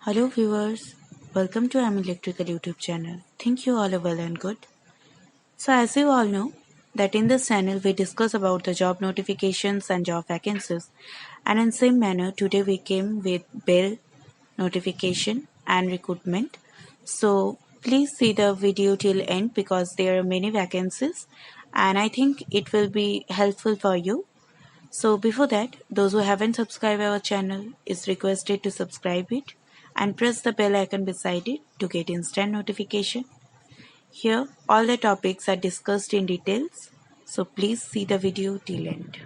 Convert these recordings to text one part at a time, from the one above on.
Hello viewers, welcome to AM Electrical YouTube channel. Think you all are well and good. So as you all know that in this channel we discuss about the job notifications and job vacancies, and in same manner today we came with bill notification and recruitment. So please see the video till end because there are many vacancies and I think it will be helpful for you. So before that, those who haven't subscribed our channel is requested to subscribe it and press the bell icon beside it to get instant notification. Here, all the topics are discussed in details, so please see the video till end.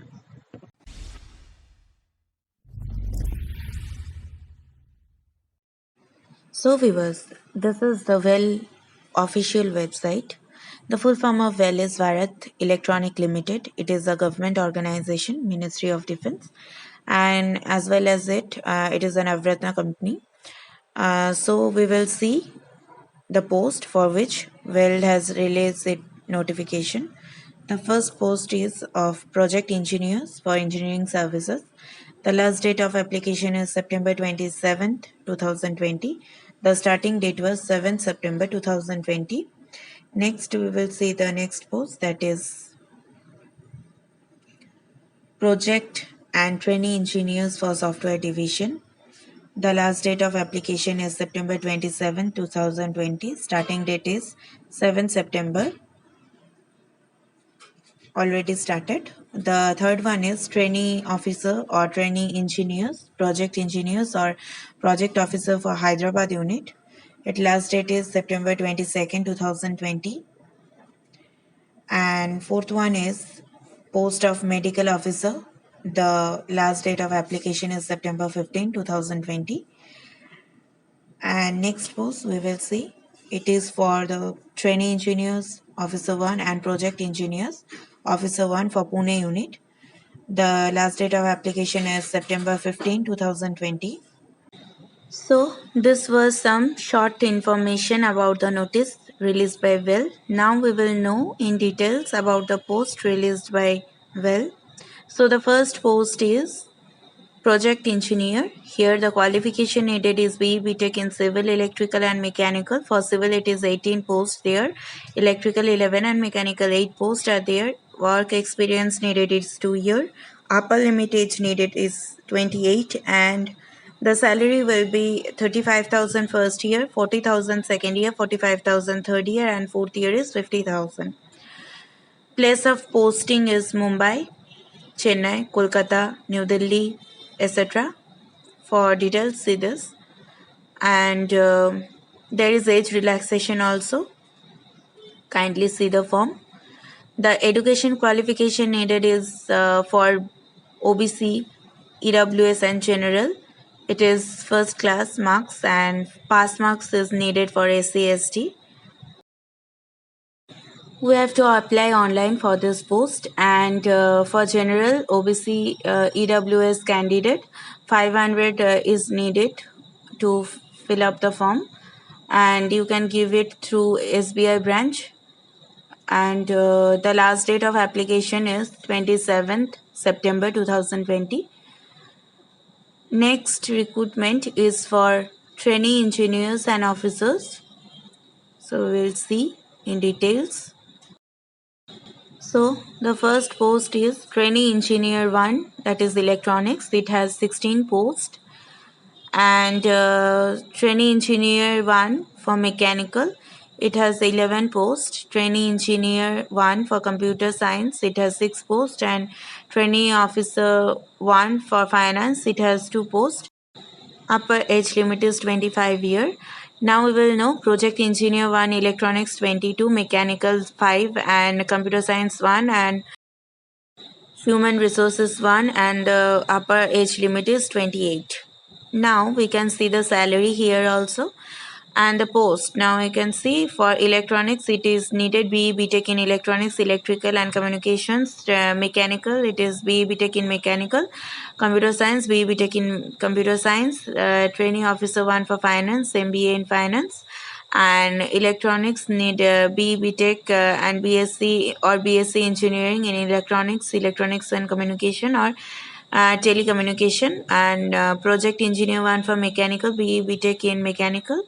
So viewers, this is the WELL official website. The full form of WELL is Bharat Electronic Limited. It is a government organization, Ministry of Defense, and as well as it is an Navratna company. So we will see the post for which WELL has released its notification. The first post is of project engineers for engineering services. The last date of application is September 27th, 2020. The starting date was 7th September 2020. Next, we will see the next post, that is project and trainee engineers for software division. The last date of application is September 27, 2020. Starting date is 7 September. Already started. The third one is trainee officer or trainee engineers, project engineers or project officer for Hyderabad unit. Its last date is September 22nd, 2020. And fourth one is post of medical officer. The last date of application is September 15, 2020. And next post we will see, it is for the trainee engineers officer 1 and project engineers officer 1 for Pune unit. The last date of application is September 15, 2020. So this was some short information about the notice released by WELL. Now we will know in details about the post released by WELL. So the first post is project engineer. Here the qualification needed is BE Tech in civil, electrical and mechanical. For civil it is 18 posts there, electrical 11 and mechanical 8 posts are there. Work experience needed is 2 year. Upper limit age needed is 28 and the salary will be 35,000 first year, 40,000 second year, 45,000 third year and fourth year is 50,000. Place of posting is Mumbai, Chennai, Kolkata, New Delhi, etc. For details, see this. And there is age relaxation also. Kindly see the form. The education qualification needed is for OBC, EWS and general. It is first class marks and pass marks is needed for SC/ST. We have to apply online for this post, and for general OBC EWS candidate 500 is needed to fill up the form, and you can give it through SBI branch, and the last date of application is 27th September 2020. Next recruitment is for trainee engineers and officers, so we'll see in details. So the first post is trainee engineer 1, that is electronics. It has 16 posts. And trainee engineer 1 for mechanical, it has 11 posts. Trainee engineer 1 for computer science, it has 6 posts. And trainee officer 1 for finance, it has 2 posts. Upper age limit is 25 year. Now we will know project engineer 1, electronics 22, mechanical 5 and computer science 1 and human resources 1, and the upper age limit is 28. Now we can see the salary here also and the post. Now you can see for electronics it is needed BE Tech in electronics, electrical and communications. Mechanical it is BE Tech in mechanical. Computer science BE Tech in computer science. Training officer 1 for finance, MBA in finance. And electronics need BE Tech and BSc or BSc engineering in electronics and communication, or telecommunication, and project engineer 1 for mechanical, BE BTech in mechanical,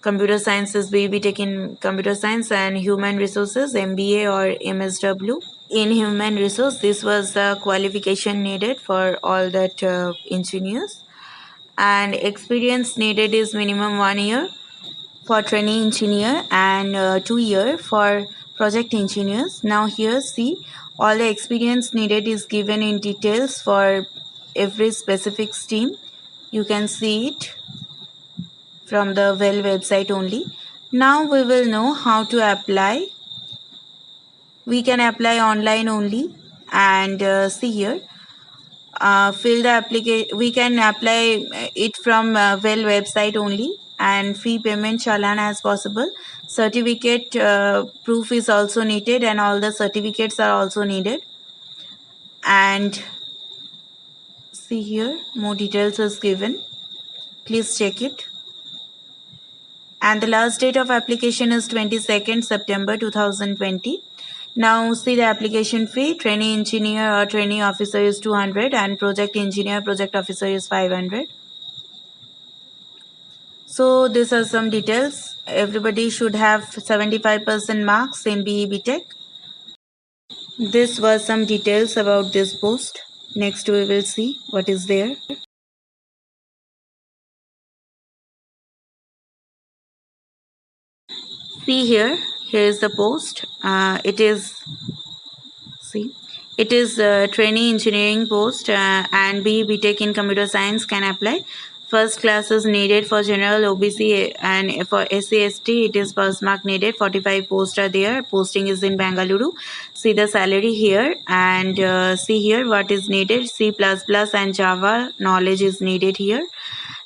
computer sciences, BE BTech in computer science, and human resources, MBA or MSW in human resource. This was the qualification needed for all that engineers, and experience needed is minimum 1 year for trainee engineer and 2 year for project engineers. Now here see, all the experience needed is given in details for every specific stream. You can see it from the WELL website only. Now we will know how to apply. We can apply online only, and see here, fill the application. We can apply it from WELL website only, and fee payment challan as possible. Certificate proof is also needed, and all the certificates are also needed. And see here, more details is given. Please check it. And the last date of application is 22nd September 2020. Now see the application fee. Trainee engineer or trainee officer is 200, and project engineer, project officer is 500. So these are some details. Everybody should have 75% marks in BE BTech. This was some details about this post. Next we will see what is there. See here, here is the post. It is trainee engineering post, and BE BTech in computer science can apply. First class is needed for general OBC, and for SC ST it is first mark needed. 45 posts are there. Posting is in Bangalore. See the salary here, and see here what is needed. C++ and Java knowledge is needed here.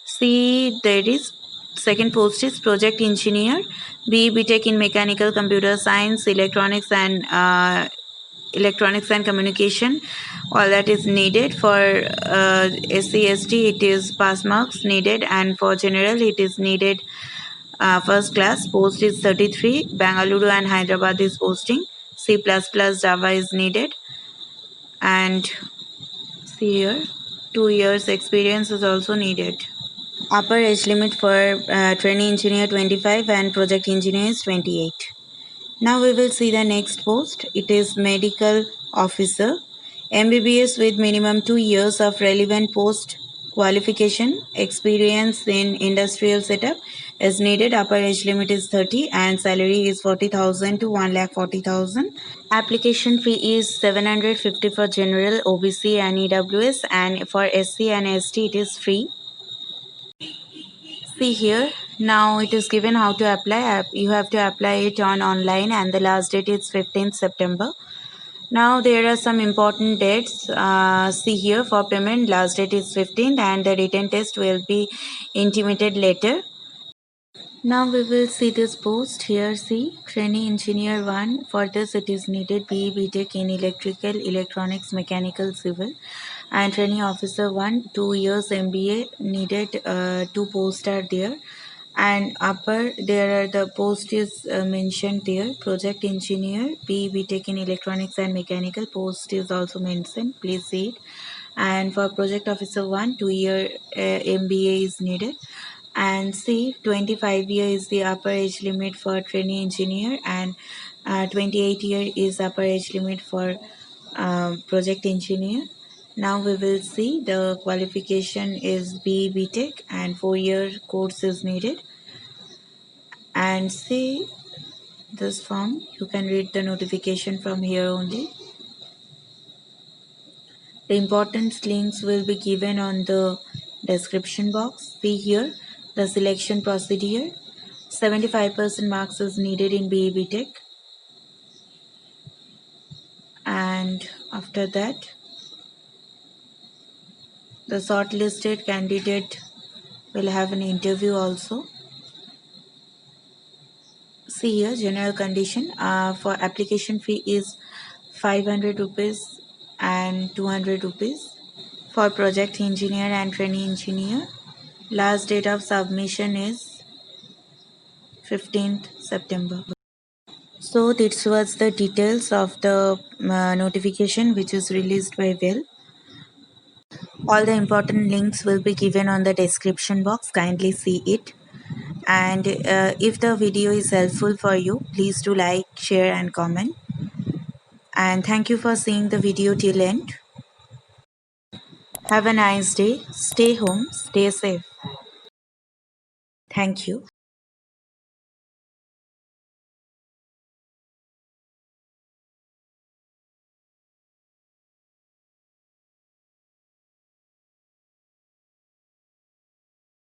See, there is second post is project engineer, BE BTech in mechanical, computer science, electronics and communication. All that is needed. For SC ST it is pass marks needed, and for general it is needed first class. Post is 33. Bangalore and Hyderabad is posting. C++ Java is needed, and see here, 2 years experience is also needed. Upper age limit for trainee engineer 25 and project engineer is 28. Now we will see the next post. It is medical officer, MBBS with minimum 2 years of relevant post qualification. Experience in industrial setup is needed. Upper age limit is 30, and salary is 40,000 to 1,40,000. Application fee is 750 for general, OBC and EWS, and for SC and ST it is free. See here, now it is given how to apply. You have to apply it on online, and the last date is 15th September. Now there are some important dates. See here, for payment last date is 15th, and the written test will be intimated later. Now we will see this post here. See, trainee engineer 1. For this it is needed BE BTech in electrical, electronics, mechanical, civil. And trainee officer 1, 2 years MBA needed. 2 posts are there. And upper there are the post is mentioned there. Project engineer BE BTech in electronics and mechanical post is also mentioned. Please see it. And for project officer 1, 2 year MBA is needed. And see, 25 year is the upper age limit for trainee engineer, and 28 year is upper age limit for project engineer. Now we will see the qualification is BE BTech, and 4 year course is needed. And see this form, you can read the notification from here only. The important links will be given on the description box. See here the selection procedure. 75% marks is needed in BE BTech, and after that the shortlisted candidate will have an interview also. See here, general condition for application fee is 500 rupees and 200 rupees. For project engineer and trainee engineer, last date of submission is 15th September. So this was the details of the notification which is released by WELL. All the important links will be given on the description box. Kindly see it. And if the video is helpful for you, please do like, share and comment. And thank you for seeing the video till end. Have a nice day. Stay home. Stay safe. Thank you.